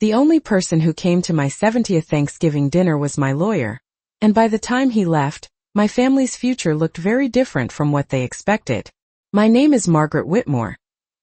The only person who came to my 70th Thanksgiving dinner was my lawyer, and by the time he left, my family's future looked very different from what they expected. My name is Margaret Whitmore,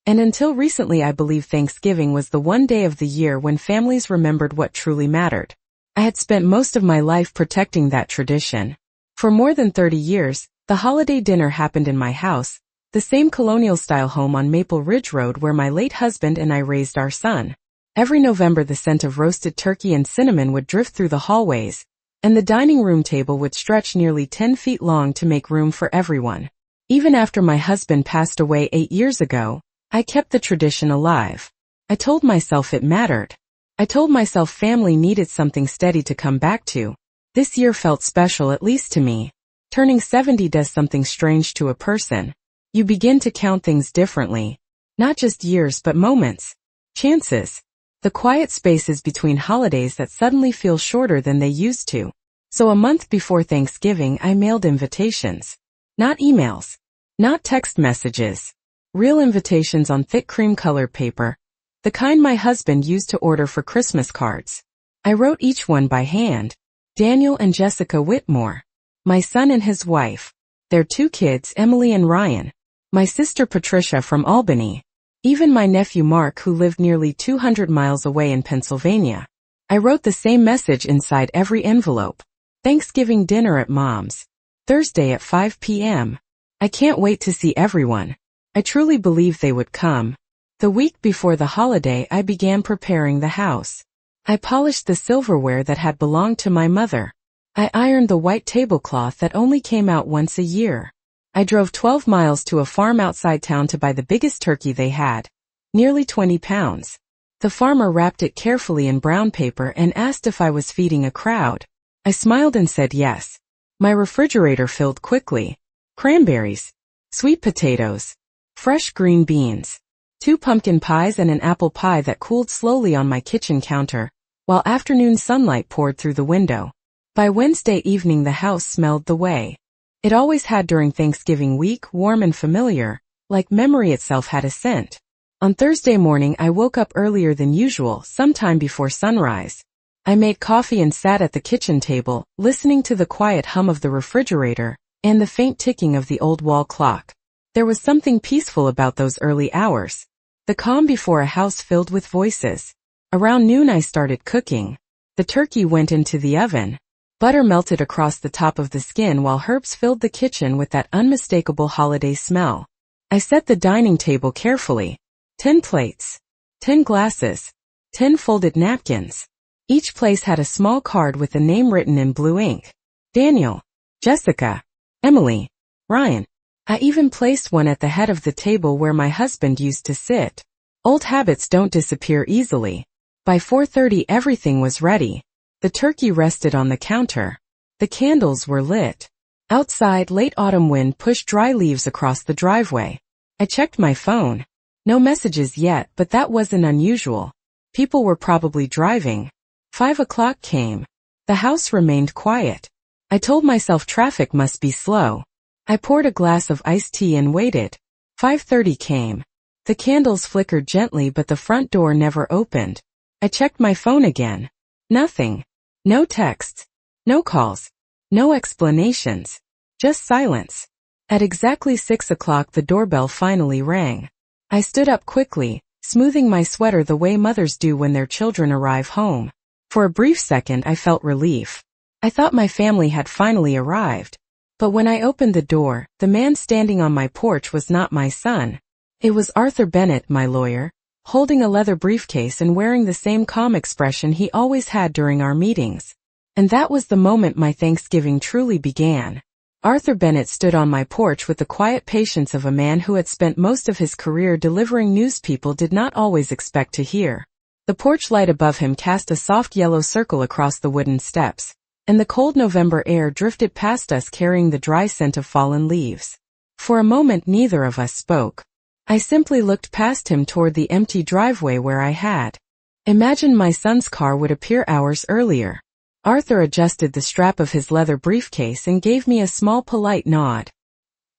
and until recently I believe Thanksgiving was the one day of the year when families remembered what truly mattered. I had spent most of my life protecting that tradition. For more than 30 years, the holiday dinner happened in my house, the same colonial-style home on Maple Ridge Road where my late husband and I raised our son. Every November the scent of roasted turkey and cinnamon would drift through the hallways, and the dining room table would stretch nearly 10 feet long to make room for everyone. Even after my husband passed away 8 years ago, I kept the tradition alive. I told myself it mattered. I told myself family needed something steady to come back to. This year felt special, at least to me. Turning 70 does something strange to a person. You begin to count things differently. Not just years but moments. Chances. The quiet spaces between holidays that suddenly feel shorter than they used to. So a month before Thanksgiving I mailed invitations. Not emails. Not text messages. Real invitations on thick cream-colored paper. The kind my husband used to order for Christmas cards. I wrote each one by hand. Daniel and Jessica Whitmore. My son and his wife. Their 2 kids, Emily and Ryan. My sister Patricia from Albany. Even my nephew Mark, who lived nearly 200 miles away in Pennsylvania. I wrote the same message inside every envelope. Thanksgiving dinner at Mom's. Thursday at 5 p.m. I can't wait to see everyone. I truly believe they would come. The week before the holiday I began preparing the house. I polished the silverware that had belonged to my mother. I ironed the white tablecloth that only came out once a year. I drove 12 miles to a farm outside town to buy the biggest turkey they had. Nearly 20 pounds. The farmer wrapped it carefully in brown paper and asked if I was feeding a crowd. I smiled and said yes. My refrigerator filled quickly. Cranberries. Sweet potatoes. Fresh green beans. 2 pumpkin pies and an apple pie that cooled slowly on my kitchen counter, while afternoon sunlight poured through the window. By Wednesday evening the house smelled the way it always had during Thanksgiving week, warm and familiar, like memory itself had a scent. On Thursday morning I woke up earlier than usual, sometime before sunrise. I made coffee and sat at the kitchen table, listening to the quiet hum of the refrigerator and the faint ticking of the old wall clock. There was something peaceful about those early hours. The calm before a house filled with voices. Around noon I started cooking. The turkey went into the oven. Butter melted across the top of the skin while herbs filled the kitchen with that unmistakable holiday smell. I set the dining table carefully. 10 plates. 10 glasses. 10 folded napkins. Each place had a small card with a name written in blue ink. Daniel. Jessica. Emily. Ryan. I even placed one at the head of the table where my husband used to sit. Old habits don't disappear easily. By 4:30 everything was ready. The turkey rested on the counter. The candles were lit. Outside, late autumn wind pushed dry leaves across the driveway. I checked my phone. No messages yet, but that wasn't unusual. People were probably driving. 5 o'clock came. The house remained quiet. I told myself traffic must be slow. I poured a glass of iced tea and waited. 5:30 came. The candles flickered gently but the front door never opened. I checked my phone again. Nothing. No texts. No calls. No explanations. Just silence. At exactly 6 o'clock the doorbell finally rang. I stood up quickly, smoothing my sweater the way mothers do when their children arrive home. For a brief second I felt relief. I thought my family had finally arrived. But when I opened the door, the man standing on my porch was not my son. It was Arthur Bennett, my lawyer, holding a leather briefcase and wearing the same calm expression he always had during our meetings. And that was the moment my Thanksgiving truly began. Arthur Bennett stood on my porch with the quiet patience of a man who had spent most of his career delivering news people did not always expect to hear. The porch light above him cast a soft yellow circle across the wooden steps, and the cold November air drifted past us carrying the dry scent of fallen leaves. For a moment neither of us spoke. I simply looked past him toward the empty driveway where I had imagined my son's car would appear hours earlier. Arthur adjusted the strap of his leather briefcase and gave me a small polite nod.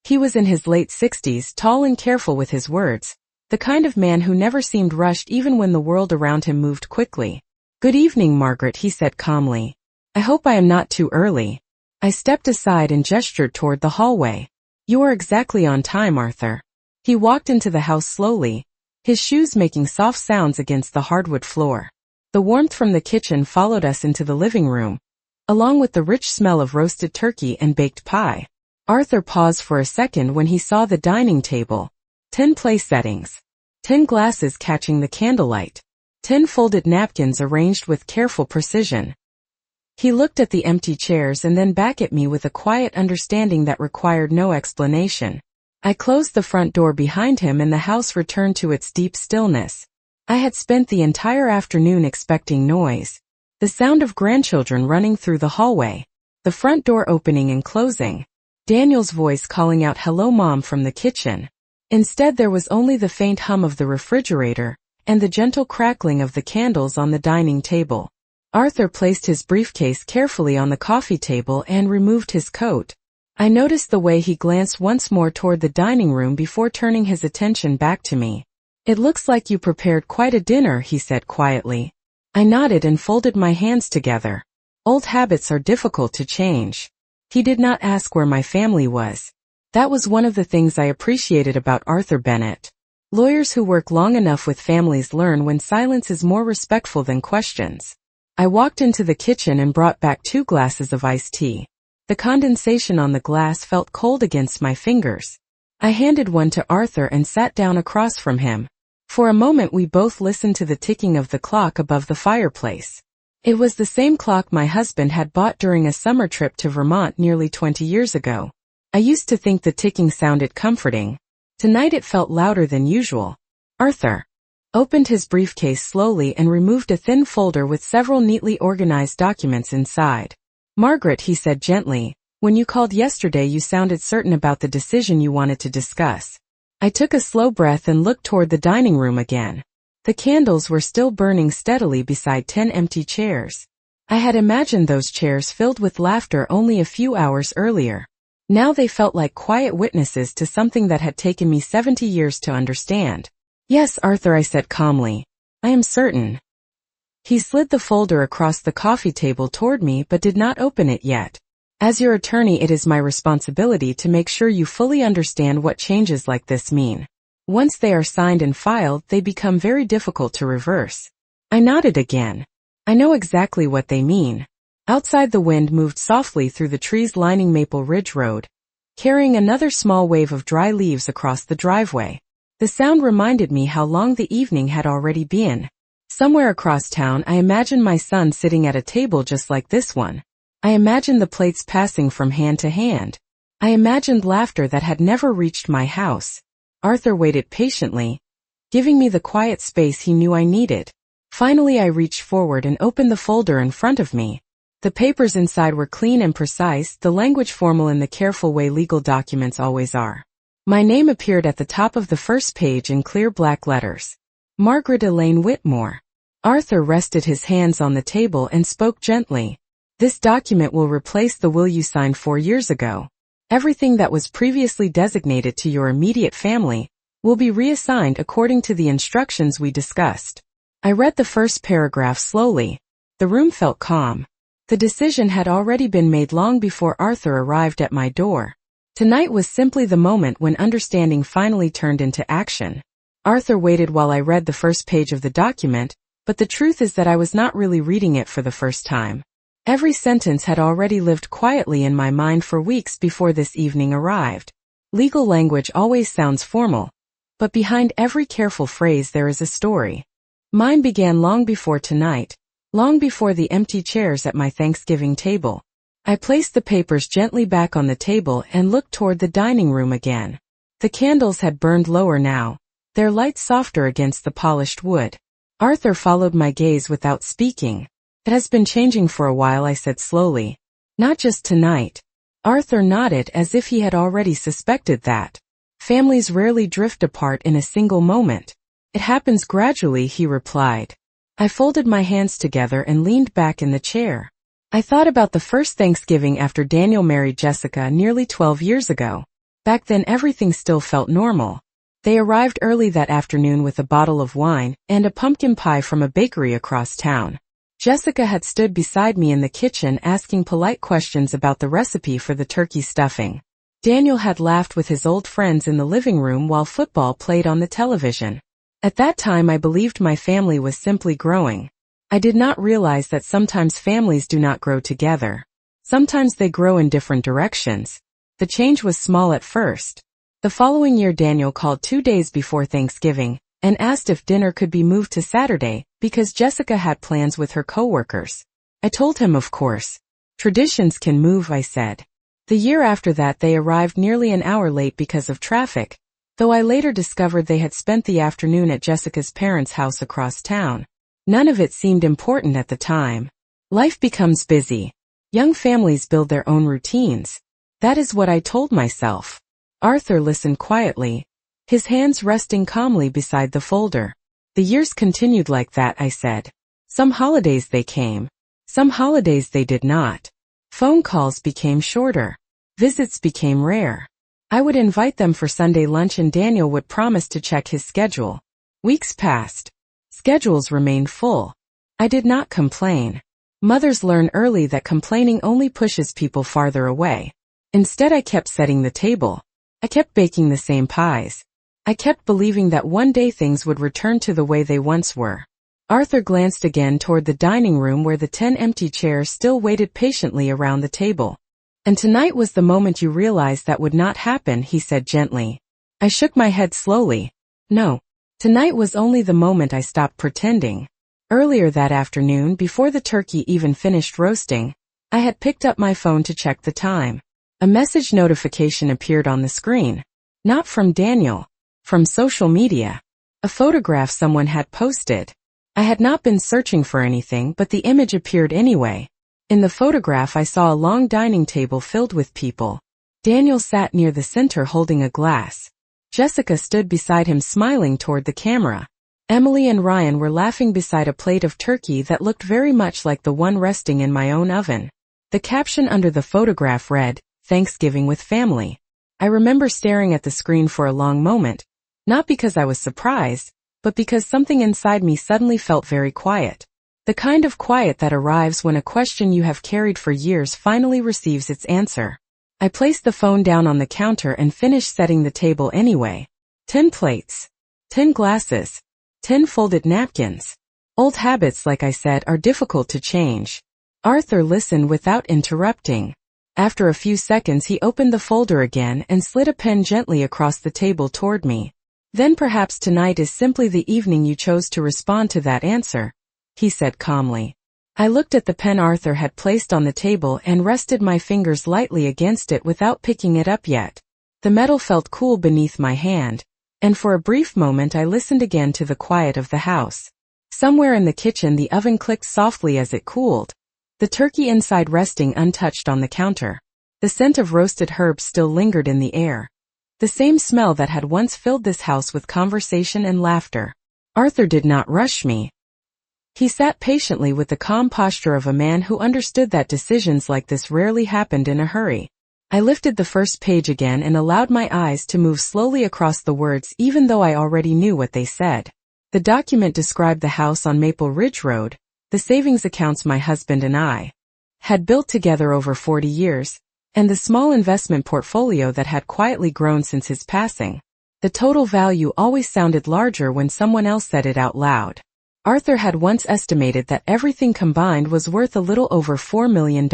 He was in his late 60s, tall and careful with his words, the kind of man who never seemed rushed even when the world around him moved quickly. Good evening, Margaret, he said calmly. I hope I am not too early. I stepped aside and gestured toward the hallway. You are exactly on time, Arthur. He walked into the house slowly, his shoes making soft sounds against the hardwood floor. The warmth from the kitchen followed us into the living room, along with the rich smell of roasted turkey and baked pie. Arthur paused for a second when he saw the dining table. 10 place settings. 10 glasses catching the candlelight. 10 folded napkins arranged with careful precision. He looked at the empty chairs and then back at me with a quiet understanding that required no explanation. I closed the front door behind him and the house returned to its deep stillness. I had spent the entire afternoon expecting noise. The sound of grandchildren running through the hallway. The front door opening and closing. Daniel's voice calling out "Hello, Mom" from the kitchen. Instead, there was only the faint hum of the refrigerator and the gentle crackling of the candles on the dining table. Arthur placed his briefcase carefully on the coffee table and removed his coat. I noticed the way he glanced once more toward the dining room before turning his attention back to me. It looks like you prepared quite a dinner, he said quietly. I nodded and folded my hands together. Old habits are difficult to change. He did not ask where my family was. That was one of the things I appreciated about Arthur Bennett. Lawyers who work long enough with families learn when silence is more respectful than questions. I walked into the kitchen and brought back 2 glasses of iced tea. The condensation on the glass felt cold against my fingers. I handed one to Arthur and sat down across from him. For a moment we both listened to the ticking of the clock above the fireplace. It was the same clock my husband had bought during a summer trip to Vermont nearly 20 years ago. I used to think the ticking sounded comforting. Tonight it felt louder than usual. Arthur opened his briefcase slowly and removed a thin folder with several neatly organized documents inside. Margaret, he said gently, when you called yesterday you sounded certain about the decision you wanted to discuss. I took a slow breath and looked toward the dining room again. The candles were still burning steadily beside 10 empty chairs. I had imagined those chairs filled with laughter only a few hours earlier. Now they felt like quiet witnesses to something that had taken me 70 years to understand. Yes, Arthur, I said calmly. I am certain. He slid the folder across the coffee table toward me but did not open it yet. As your attorney, it is my responsibility to make sure you fully understand what changes like this mean. Once they are signed and filed, they become very difficult to reverse. I nodded again. I know exactly what they mean. Outside, the wind moved softly through the trees lining Maple Ridge Road, carrying another small wave of dry leaves across the driveway. The sound reminded me how long the evening had already been. Somewhere across town, I imagined my son sitting at a table just like this one. I imagined the plates passing from hand to hand. I imagined laughter that had never reached my house. Arthur waited patiently, giving me the quiet space he knew I needed. Finally, I reached forward and opened the folder in front of me. The papers inside were clean and precise, the language formal in the careful way legal documents always are. My name appeared at the top of the first page in clear black letters. Margaret Elaine Whitmore. Arthur rested his hands on the table and spoke gently. This document will replace the will you signed 4 years ago. Everything that was previously designated to your immediate family will be reassigned according to the instructions we discussed. I read the first paragraph slowly. The room felt calm. The decision had already been made long before Arthur arrived at my door. Tonight was simply the moment when understanding finally turned into action. Arthur waited while I read the first page of the document, but the truth is that I was not really reading it for the first time. Every sentence had already lived quietly in my mind for weeks before this evening arrived. Legal language always sounds formal, but behind every careful phrase there is a story. Mine began long before tonight, long before the empty chairs at my Thanksgiving table. I placed the papers gently back on the table and looked toward the dining room again. The candles had burned lower now, their light softer against the polished wood. Arthur followed my gaze without speaking. It has been changing for a while, I said slowly. Not just tonight. Arthur nodded as if he had already suspected that. Families rarely drift apart in a single moment. It happens gradually, he replied. I folded my hands together and leaned back in the chair. I thought about the first Thanksgiving after Daniel married Jessica nearly 12 years ago. Back then everything still felt normal. They arrived early that afternoon with a bottle of wine and a pumpkin pie from a bakery across town. Jessica had stood beside me in the kitchen asking polite questions about the recipe for the turkey stuffing. Daniel had laughed with his old friends in the living room while football played on the television. At that time I believed my family was simply growing. I did not realize that sometimes families do not grow together. Sometimes they grow in different directions. The change was small at first. The following year Daniel called 2 days before Thanksgiving and asked if dinner could be moved to Saturday because Jessica had plans with her coworkers. I told him of course. Traditions can move, I said. The year after that they arrived nearly an hour late because of traffic, though I later discovered they had spent the afternoon at Jessica's parents' house across town. None of it seemed important at the time. Life becomes busy. Young families build their own routines. That is what I told myself. Arthur listened quietly, his hands resting calmly beside the folder. The years continued like that, I said. Some holidays they came. Some holidays they did not. Phone calls became shorter. Visits became rare. I would invite them for Sunday lunch and Daniel would promise to check his schedule. Weeks passed. Schedules remained full. I did not complain. Mothers learn early that complaining only pushes people farther away. Instead I kept setting the table. I kept baking the same pies. I kept believing that one day things would return to the way they once were. Arthur glanced again toward the dining room where the 10 empty chairs still waited patiently around the table. And tonight was the moment you realized that would not happen, he said gently. I shook my head slowly. No. Tonight was only the moment I stopped pretending. Earlier that afternoon, before the turkey even finished roasting, I had picked up my phone to check the time. A message notification appeared on the screen. Not from Daniel. From social media. A photograph someone had posted. I had not been searching for anything, but the image appeared anyway. In the photograph I saw a long dining table filled with people. Daniel sat near the center holding a glass. Jessica stood beside him smiling toward the camera. Emily and Ryan were laughing beside a plate of turkey that looked very much like the one resting in my own oven. The caption under the photograph read, "Thanksgiving with Family." I remember staring at the screen for a long moment, not because I was surprised, but because something inside me suddenly felt very quiet. The kind of quiet that arrives when a question you have carried for years finally receives its answer. I placed the phone down on the counter and finished setting the table anyway. 10 plates. 10 glasses. 10 folded napkins. Old habits, like I said, are difficult to change. Arthur listened without interrupting. After a few seconds he opened the folder again and slid a pen gently across the table toward me. Then perhaps tonight is simply the evening you chose to respond to that answer, he said calmly. I looked at the pen Arthur had placed on the table and rested my fingers lightly against it without picking it up yet. The metal felt cool beneath my hand, and for a brief moment I listened again to the quiet of the house. Somewhere in the kitchen the oven clicked softly as it cooled, the turkey inside resting untouched on the counter. The scent of roasted herbs still lingered in the air. The same smell that had once filled this house with conversation and laughter. Arthur did not rush me. He sat patiently with the calm posture of a man who understood that decisions like this rarely happened in a hurry. I lifted the first page again and allowed my eyes to move slowly across the words even though I already knew what they said. The document described the house on Maple Ridge Road, the savings accounts my husband and I had built together over 40 years, and the small investment portfolio that had quietly grown since his passing. The total value always sounded larger when someone else said it out loud. Arthur had once estimated that everything combined was worth a little over $4 million.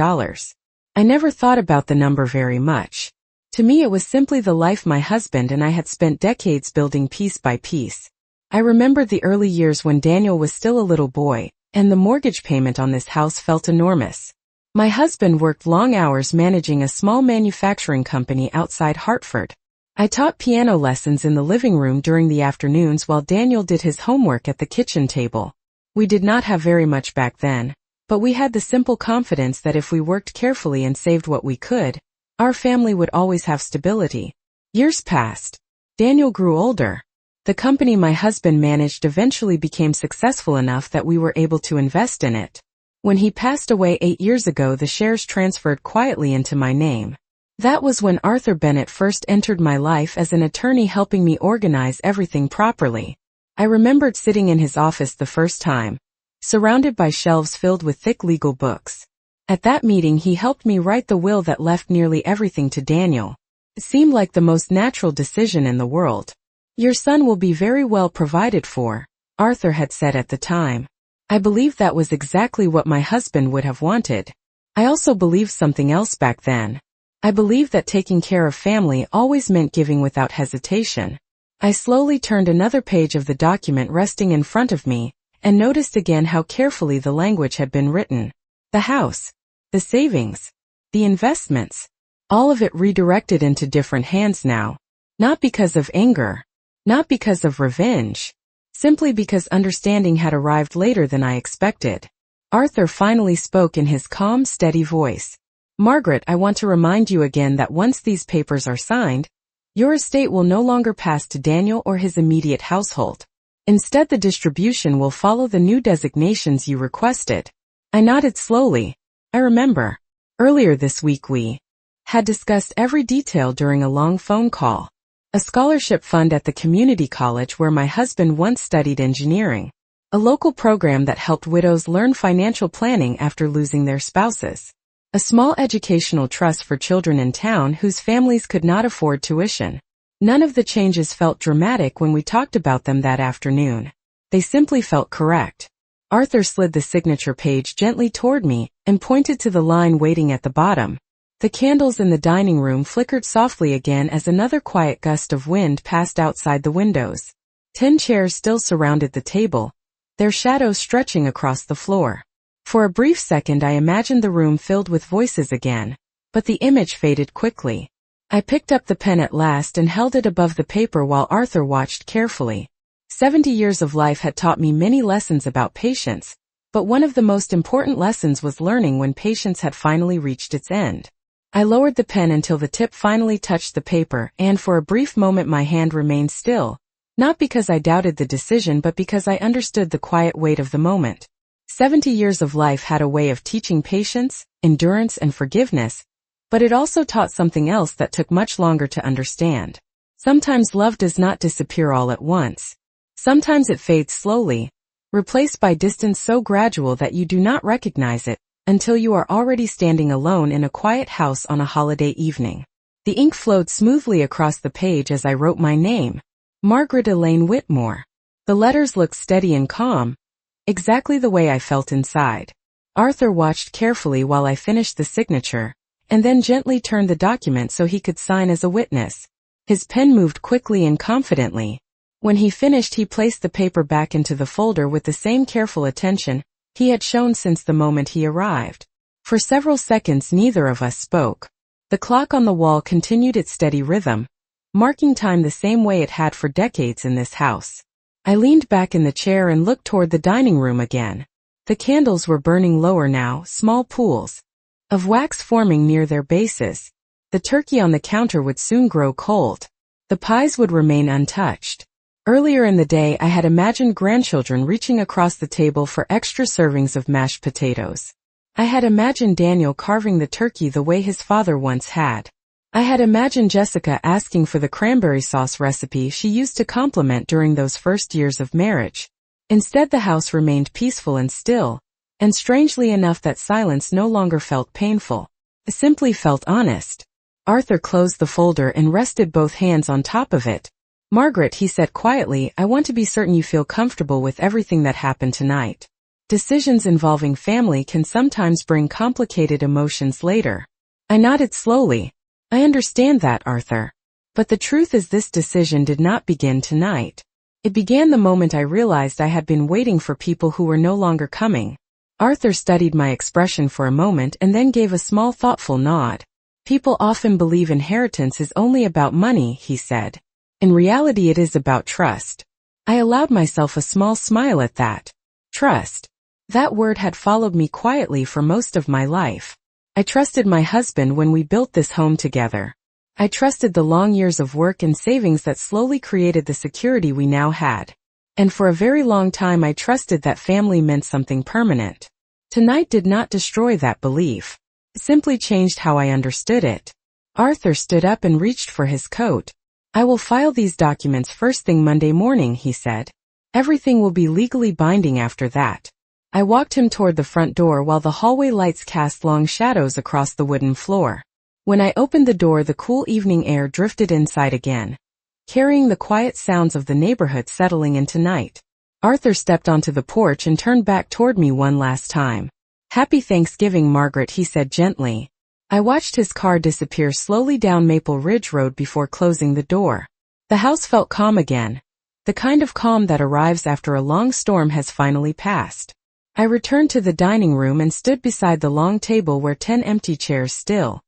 I never thought about the number very much. To me it was simply the life my husband and I had spent decades building piece by piece. I remembered the early years when Daniel was still a little boy, and the mortgage payment on this house felt enormous. My husband worked long hours managing a small manufacturing company outside Hartford. I taught piano lessons in the living room during the afternoons while Daniel did his homework at the kitchen table. We did not have very much back then, but we had the simple confidence that if we worked carefully and saved what we could, our family would always have stability. Years passed. Daniel grew older. The company my husband managed eventually became successful enough that we were able to invest in it. When he passed away 8 years ago, the shares transferred quietly into my name. That was when Arthur Bennett first entered my life as an attorney, helping me organize everything properly. I remembered sitting in his office the first time, surrounded by shelves filled with thick legal books. At that meeting he helped me write the will that left nearly everything to Daniel. It seemed like the most natural decision in the world. "Your son will be very well provided for," Arthur had said at the time. I believed that was exactly what my husband would have wanted. I also believed something else back then. I believed that taking care of family always meant giving without hesitation. I slowly turned another page of the document resting in front of me, and noticed again how carefully the language had been written. The house, the savings, the investments, all of it redirected into different hands now. Not because of anger, not because of revenge, simply because understanding had arrived later than I expected. Arthur finally spoke in his calm, steady voice. "Margaret, I want to remind you again that once these papers are signed, your estate will no longer pass to Daniel or his immediate household. Instead, the distribution will follow the new designations you requested." I nodded slowly. I remember. Earlier this week we had discussed every detail during a long phone call. A scholarship fund at the community college where my husband once studied engineering. A local program that helped widows learn financial planning after losing their spouses. A small educational trust for children in town whose families could not afford tuition. None of the changes felt dramatic when we talked about them that afternoon. They simply felt correct. Arthur slid the signature page gently toward me and pointed to the line waiting at the bottom. The candles in the dining room flickered softly again as another quiet gust of wind passed outside the windows. 10 chairs still surrounded the table, their shadows stretching across the floor. For a brief second I imagined the room filled with voices again, but the image faded quickly. I picked up the pen at last and held it above the paper while Arthur watched carefully. 70 years of life had taught me many lessons about patience, but one of the most important lessons was learning when patience had finally reached its end. I lowered the pen until the tip finally touched the paper, and for a brief moment my hand remained still, not because I doubted the decision but because I understood the quiet weight of the moment. 70 years of life had a way of teaching patience, endurance, and forgiveness, but it also taught something else that took much longer to understand. Sometimes love does not disappear all at once. Sometimes it fades slowly, replaced by distance so gradual that you do not recognize it, until you are already standing alone in a quiet house on a holiday evening. The ink flowed smoothly across the page as I wrote my name, Margaret Elaine Whitmore. The letters looked steady and calm, exactly the way I felt inside. Arthur watched carefully while I finished the signature, and then gently turned the document so he could sign as a witness. His pen moved quickly and confidently. When he finished, he placed the paper back into the folder with the same careful attention he had shown since the moment he arrived. For several seconds neither of us spoke. The clock on the wall continued its steady rhythm, marking time the same way it had for decades in this house. I leaned back in the chair and looked toward the dining room again. The candles were burning lower now, small pools of wax forming near their bases. The turkey on the counter would soon grow cold. The pies would remain untouched. Earlier in the day I had imagined grandchildren reaching across the table for extra servings of mashed potatoes. I had imagined Daniel carving the turkey the way his father once had. I had imagined Jessica asking for the cranberry sauce recipe she used to compliment during those first years of marriage. Instead, the house remained peaceful and still, and strangely enough that silence no longer felt painful. It simply felt honest. Arthur closed the folder and rested both hands on top of it. "Margaret," he said quietly, "I want to be certain you feel comfortable with everything that happened tonight. Decisions involving family can sometimes bring complicated emotions later." I nodded slowly. "I understand that, Arthur. But the truth is this decision did not begin tonight. It began the moment I realized I had been waiting for people who were no longer coming." Arthur studied my expression for a moment and then gave a small thoughtful nod. "People often believe inheritance is only about money," he said. "In reality it is about trust." I allowed myself a small smile at that. Trust. That word had followed me quietly for most of my life. I trusted my husband when we built this home together. I trusted the long years of work and savings that slowly created the security we now had. And for a very long time I trusted that family meant something permanent. Tonight did not destroy that belief. It simply changed how I understood it. Arthur stood up and reached for his coat. "I will file these documents first thing Monday morning," he said. "Everything will be legally binding after that." I walked him toward the front door while the hallway lights cast long shadows across the wooden floor. When I opened the door, the cool evening air drifted inside again, carrying the quiet sounds of the neighborhood settling into night. Arthur stepped onto the porch and turned back toward me one last time. "Happy Thanksgiving, Margaret," he said gently. I watched his car disappear slowly down Maple Ridge Road before closing the door. The house felt calm again, the kind of calm that arrives after a long storm has finally passed. I returned to the dining room and stood beside the long table where 10 empty chairs still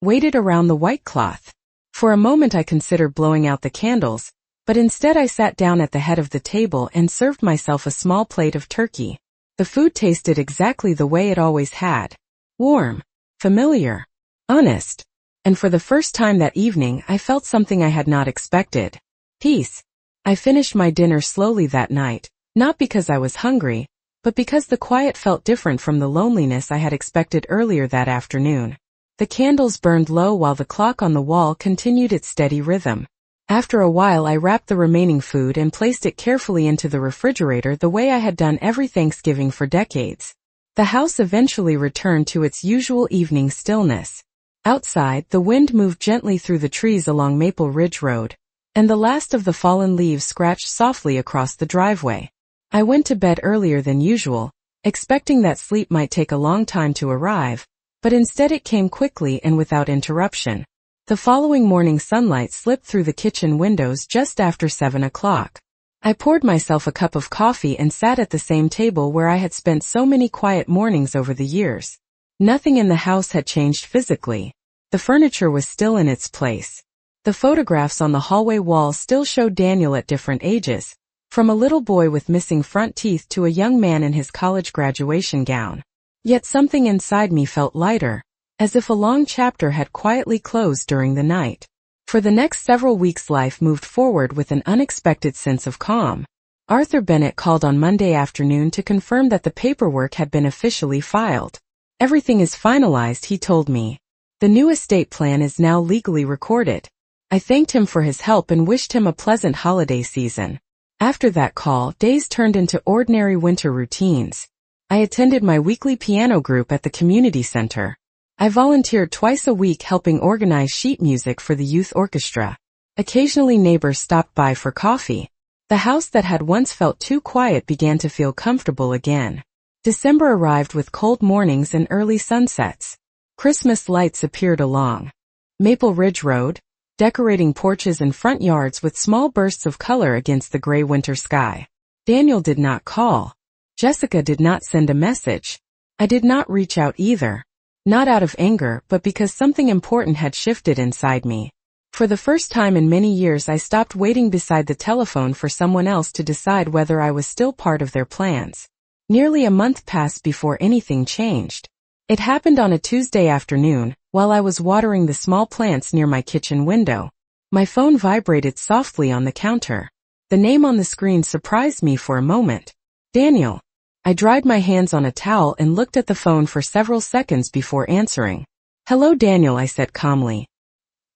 waited around the white cloth. For a moment I considered blowing out the candles, but instead I sat down at the head of the table and served myself a small plate of turkey. The food tasted exactly the way it always had. Warm, familiar, honest. And for the first time that evening I felt something I had not expected. Peace. I finished my dinner slowly that night, not because I was hungry, but because the quiet felt different from the loneliness I had expected earlier that afternoon. The candles burned low while the clock on the wall continued its steady rhythm. After a while I wrapped the remaining food and placed it carefully into the refrigerator the way I had done every Thanksgiving for decades. The house eventually returned to its usual evening stillness. Outside, the wind moved gently through the trees along Maple Ridge Road, and the last of the fallen leaves scratched softly across the driveway. I went to bed earlier than usual, expecting that sleep might take a long time to arrive, but instead it came quickly and without interruption. The following morning sunlight slipped through the kitchen windows just after 7 o'clock. I poured myself a cup of coffee and sat at the same table where I had spent so many quiet mornings over the years. Nothing in the house had changed physically. The furniture was still in its place. The photographs on the hallway wall still showed Daniel at different ages, from a little boy with missing front teeth to a young man in his college graduation gown. Yet something inside me felt lighter, as if a long chapter had quietly closed during the night. For the next several weeks life moved forward with an unexpected sense of calm. Arthur Bennett called on Monday afternoon to confirm that the paperwork had been officially filed. "Everything is finalized," he told me. "The new estate plan is now legally recorded." I thanked him for his help and wished him a pleasant holiday season. After that call, days turned into ordinary winter routines. I attended my weekly piano group at the community center. I volunteered twice a week helping organize sheet music for the youth orchestra. Occasionally neighbors stopped by for coffee. The house that had once felt too quiet began to feel comfortable again. December arrived with cold mornings and early sunsets. Christmas lights appeared along Maple Ridge Road, decorating porches and front yards with small bursts of color against the gray winter sky. Daniel did not call. Jessica did not send a message. I did not reach out either. Not out of anger, but because something important had shifted inside me. For the first time in many years I stopped waiting beside the telephone for someone else to decide whether I was still part of their plans. Nearly a month passed before anything changed. It happened on a Tuesday afternoon, while I was watering the small plants near my kitchen window. My phone vibrated softly on the counter. The name on the screen surprised me for a moment. Daniel. I dried my hands on a towel and looked at the phone for several seconds before answering. "Hello, Daniel," I said calmly.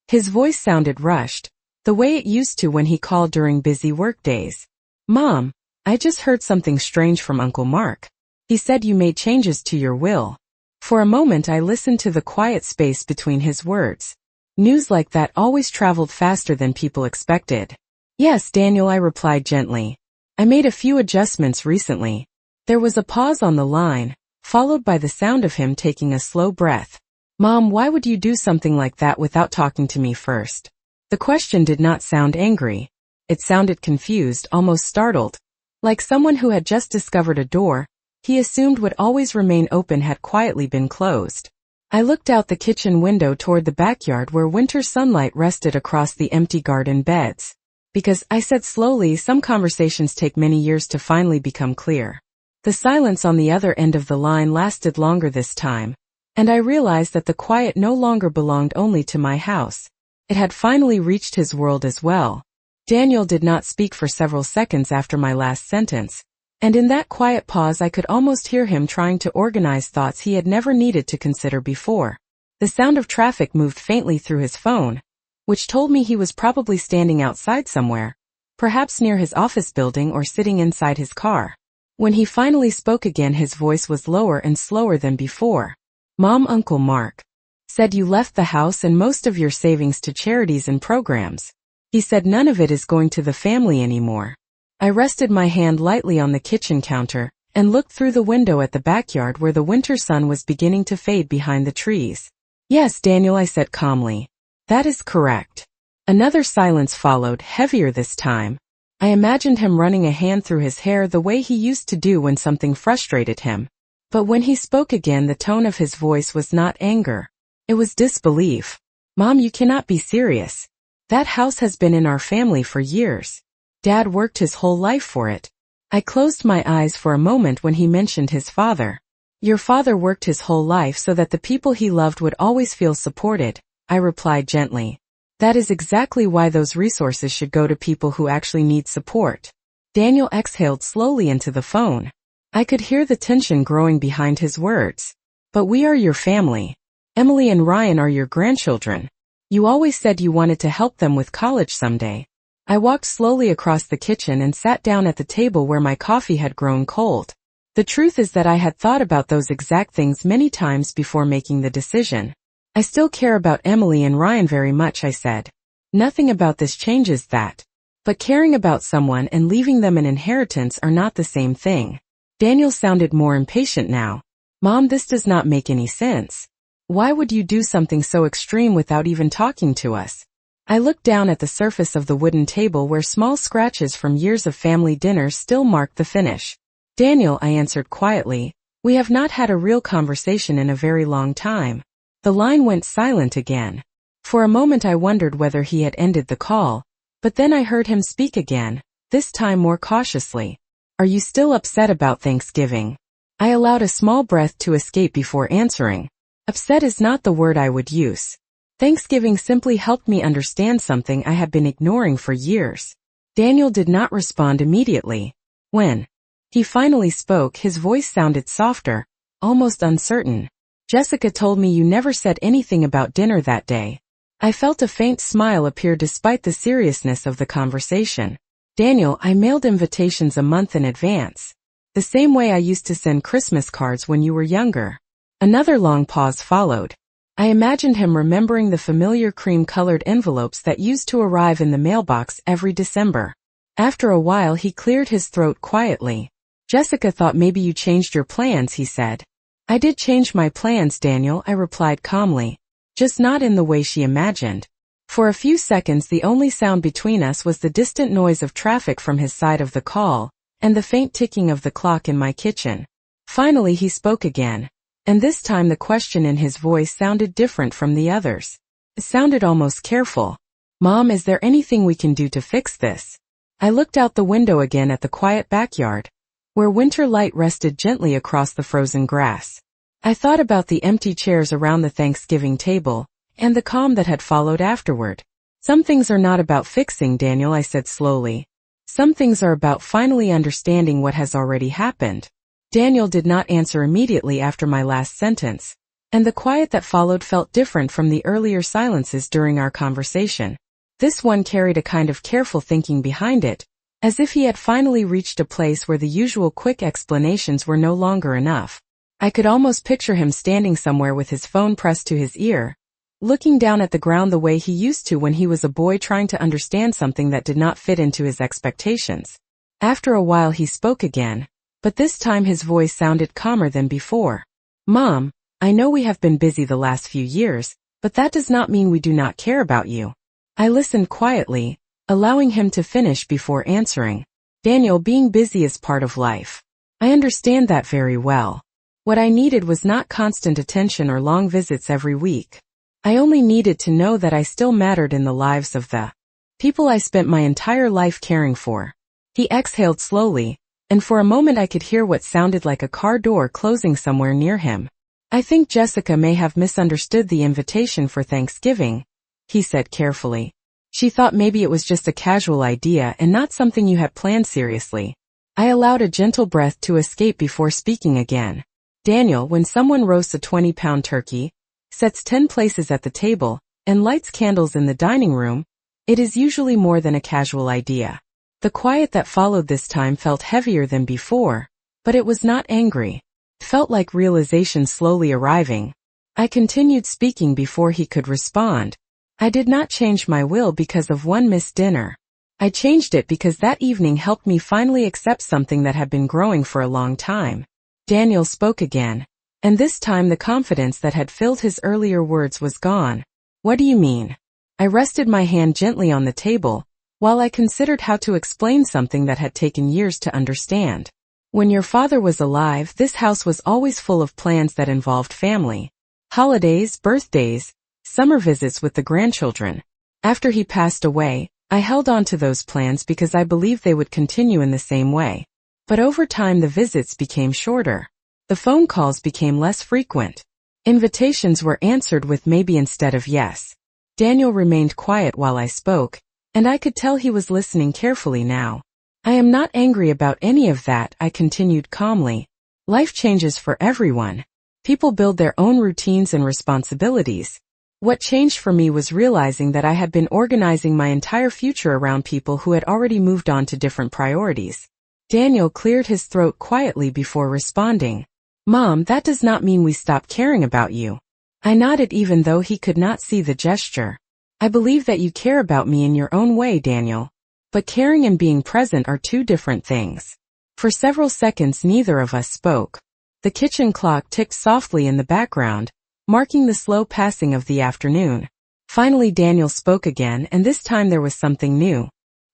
His voice sounded rushed, the way it used to when he called during busy work days. "Mom, I just heard something strange from Uncle Mark. He said you made changes to your will." For a moment I listened to the quiet space between his words. News like that always traveled faster than people expected. "Yes, Daniel," I replied gently. "I made a few adjustments recently." There was a pause on the line, followed by the sound of him taking a slow breath. "Mom, why would you do something like that without talking to me first?" The question did not sound angry. It sounded confused, almost startled. Like someone who had just discovered a door he assumed would always remain open had quietly been closed. I looked out the kitchen window toward the backyard where winter sunlight rested across the empty garden beds. "Because," I said slowly, "some conversations take many years to finally become clear." The silence on the other end of the line lasted longer this time, and I realized that the quiet no longer belonged only to my house. It had finally reached his world as well. Daniel did not speak for several seconds after my last sentence, and in that quiet pause I could almost hear him trying to organize thoughts he had never needed to consider before. The sound of traffic moved faintly through his phone, which told me he was probably standing outside somewhere, perhaps near his office building or sitting inside his car. When he finally spoke again, his voice was lower and slower than before. Mom, Uncle Mark said you left the house and most of your savings to charities and programs. He said none of it is going to the family anymore. I rested my hand lightly on the kitchen counter and looked through the window at the backyard where the winter sun was beginning to fade behind the trees. Yes, Daniel, I said calmly. That is correct. Another silence followed, heavier this time. I imagined him running a hand through his hair the way he used to do when something frustrated him. But when he spoke again, the tone of his voice was not anger. It was disbelief. Mom, you cannot be serious. That house has been in our family for years. Dad worked his whole life for it. I closed my eyes for a moment when he mentioned his father. Your father worked his whole life so that the people he loved would always feel supported, I replied gently. That is exactly why those resources should go to people who actually need support. Daniel exhaled slowly into the phone. I could hear the tension growing behind his words. But we are your family. Emily and Ryan are your grandchildren. You always said you wanted to help them with college someday. I walked slowly across the kitchen and sat down at the table where my coffee had grown cold. The truth is that I had thought about those exact things many times before making the decision. I still care about Emily and Ryan very much, I said. Nothing about this changes that. But caring about someone and leaving them an inheritance are not the same thing. Daniel sounded more impatient now. Mom, this does not make any sense. Why would you do something so extreme without even talking to us? I looked down at the surface of the wooden table where small scratches from years of family dinners still marked the finish. Daniel, I answered quietly, we have not had a real conversation in a very long time. The line went silent again. For a moment I wondered whether he had ended the call, but then I heard him speak again, this time more cautiously. Are you still upset about Thanksgiving? I allowed a small breath to escape before answering. Upset is not the word I would use. Thanksgiving simply helped me understand something I had been ignoring for years. Daniel did not respond immediately. When he finally spoke, his voice sounded softer, almost uncertain. Jessica told me you never said anything about dinner that day. I felt a faint smile appear despite the seriousness of the conversation. Daniel, I mailed invitations a month in advance. The same way I used to send Christmas cards when you were younger. Another long pause followed. I imagined him remembering the familiar cream-colored envelopes that used to arrive in the mailbox every December. After a while he cleared his throat quietly. Jessica thought maybe you changed your plans, he said. I did change my plans, Daniel, I replied calmly. Just not in the way she imagined. For a few seconds the only sound between us was the distant noise of traffic from his side of the call, and the faint ticking of the clock in my kitchen. Finally he spoke again, and this time the question in his voice sounded different from the others. It sounded almost careful. Mom, is there anything we can do to fix this? I looked out the window again at the quiet backyard, where winter light rested gently across the frozen grass. I thought about the empty chairs around the Thanksgiving table, and the calm that had followed afterward. Some things are not about fixing, Daniel, I said slowly. Some things are about finally understanding what has already happened. Daniel did not answer immediately after my last sentence, and the quiet that followed felt different from the earlier silences during our conversation. This one carried a kind of careful thinking behind it, as if he had finally reached a place where the usual quick explanations were no longer enough. I could almost picture him standing somewhere with his phone pressed to his ear, looking down at the ground the way he used to when he was a boy trying to understand something that did not fit into his expectations. After a while he spoke again, but this time his voice sounded calmer than before. Mom, I know we have been busy the last few years, but that does not mean we do not care about you. I listened quietly, allowing him to finish before answering. Daniel, being busy is part of life. I understand that very well. What I needed was not constant attention or long visits every week. I only needed to know that I still mattered in the lives of the people I spent my entire life caring for. He exhaled slowly, and for a moment I could hear what sounded like a car door closing somewhere near him. I think Jessica may have misunderstood the invitation for Thanksgiving, he said carefully. She thought maybe it was just a casual idea and not something you had planned seriously. I allowed a gentle breath to escape before speaking again. Daniel, when someone roasts a 20-pound turkey, sets 10 places at the table, and lights candles in the dining room, it is usually more than a casual idea. The quiet that followed this time felt heavier than before, But it was not angry. It felt like realization slowly arriving. I continued speaking before he could respond. I did not change my will because of one missed dinner. I changed it because that evening helped me finally accept something that had been growing for a long time. Daniel spoke again, and this time the confidence that had filled his earlier words was gone. What do you mean? I rested my hand gently on the table, while I considered how to explain something that had taken years to understand. When your father was alive, this house was always full of plans that involved family. Holidays, birthdays, summer visits with the grandchildren. After he passed away, I held on to those plans because I believed they would continue in the same way. But over time the visits became shorter. The phone calls became less frequent. Invitations were answered with maybe instead of yes. Daniel remained quiet while I spoke, and I could tell he was listening carefully now. I am not angry about any of that, I continued calmly. Life changes for everyone. People build their own routines and responsibilities. What changed for me was realizing that I had been organizing my entire future around people who had already moved on to different priorities. Daniel cleared his throat quietly before responding. Mom, that does not mean we stop caring about you. I nodded even though he could not see the gesture. I believe that you care about me in your own way, Daniel. But caring and being present are two different things. For several seconds neither of us spoke. The kitchen clock ticked softly in the background, marking the slow passing of the afternoon. Finally Daniel spoke again, and this time there was something new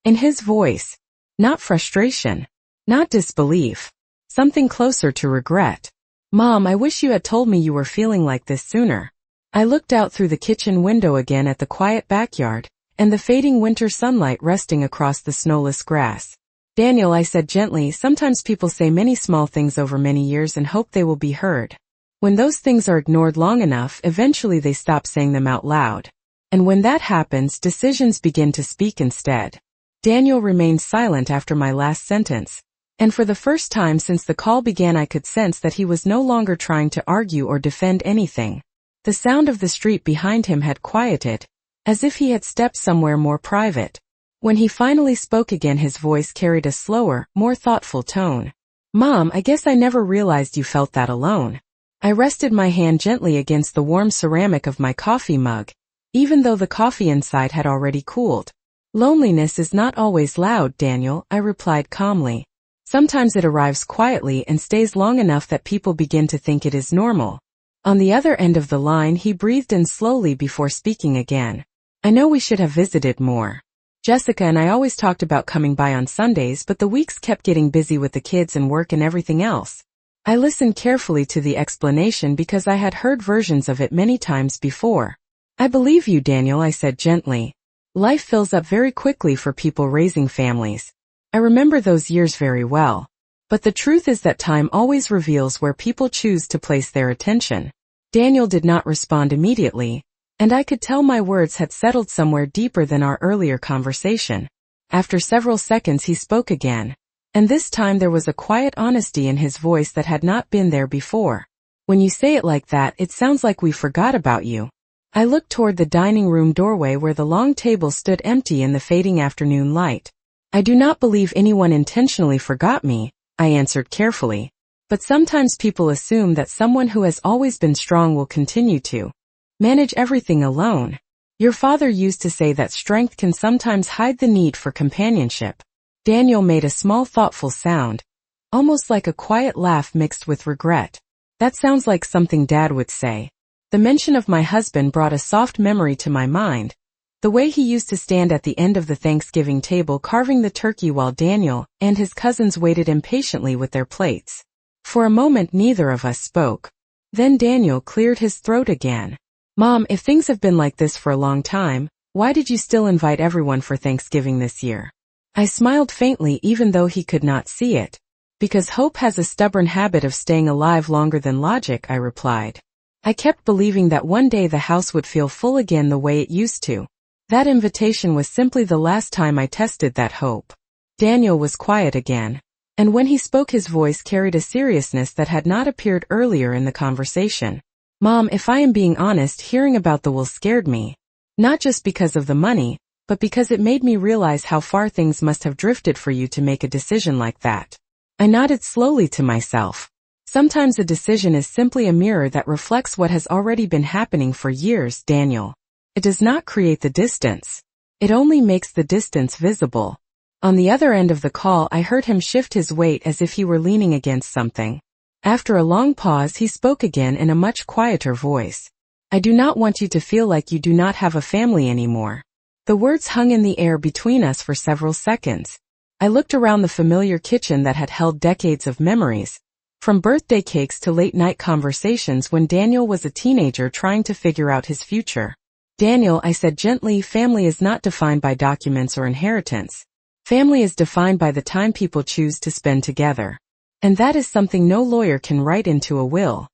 in his voice. Not frustration. Not disbelief. Something closer to regret. Mom, I wish you had told me you were feeling like this sooner. I looked out through the kitchen window again at the quiet backyard, and the fading winter sunlight resting across the snowless grass. Daniel, I said gently, sometimes people say many small things over many years and hope they will be heard. When those things are ignored long enough, eventually they stop saying them out loud. And when that happens, decisions begin to speak instead. Daniel remained silent after my last sentence, and for the first time since the call began I could sense that he was no longer trying to argue or defend anything. The sound of the street behind him had quieted, as if he had stepped somewhere more private. When he finally spoke again his voice carried a slower, more thoughtful tone. Mom, I guess I never realized you felt that alone. I rested my hand gently against the warm ceramic of my coffee mug, even though the coffee inside had already cooled. Loneliness is not always loud, Daniel, I replied calmly. Sometimes it arrives quietly and stays long enough that people begin to think it is normal. On the other end of the line he breathed in slowly before speaking again. I know we should have visited more. Jessica and I always talked about coming by on Sundays, but the weeks kept getting busy with the kids and work and everything else. I listened carefully to the explanation because I had heard versions of it many times before. I believe you, Daniel, I said gently. Life fills up very quickly for people raising families. I remember those years very well. But the truth is that time always reveals where people choose to place their attention. Daniel did not respond immediately, and I could tell my words had settled somewhere deeper than our earlier conversation. After several seconds he spoke again, and this time there was a quiet honesty in his voice that had not been there before. When you say it like that, it sounds like we forgot about you. I looked toward the dining room doorway where the long table stood empty in the fading afternoon light. I do not believe anyone intentionally forgot me, I answered carefully. But sometimes people assume that someone who has always been strong will continue to manage everything alone. Your father used to say that strength can sometimes hide the need for companionship. Daniel made a small thoughtful sound, almost like a quiet laugh mixed with regret. That sounds like something Dad would say. The mention of my husband brought a soft memory to my mind. The way he used to stand at the end of the Thanksgiving table carving the turkey while Daniel and his cousins waited impatiently with their plates. For a moment neither of us spoke. Then Daniel cleared his throat again. Mom, if things have been like this for a long time, why did you still invite everyone for Thanksgiving this year? I smiled faintly even though he could not see it. Because hope has a stubborn habit of staying alive longer than logic, I replied. I kept believing that one day the house would feel full again the way it used to. That invitation was simply the last time I tested that hope. Daniel was quiet again, and when he spoke his voice carried a seriousness that had not appeared earlier in the conversation. Mom, if I am being honest, hearing about the will scared me. Not just because of the money, but because it made me realize how far things must have drifted for you to make a decision like that. I nodded slowly to myself. Sometimes a decision is simply a mirror that reflects what has already been happening for years, Daniel. It does not create the distance. It only makes the distance visible. On the other end of the call, I heard him shift his weight as if he were leaning against something. After a long pause, he spoke again in a much quieter voice. I do not want you to feel like you do not have a family anymore. The words hung in the air between us for several seconds. I looked around the familiar kitchen that had held decades of memories, from birthday cakes to late-night conversations when Daniel was a teenager trying to figure out his future. Daniel, I said gently, family is not defined by documents or inheritance. Family is defined by the time people choose to spend together. And that is something no lawyer can write into a will.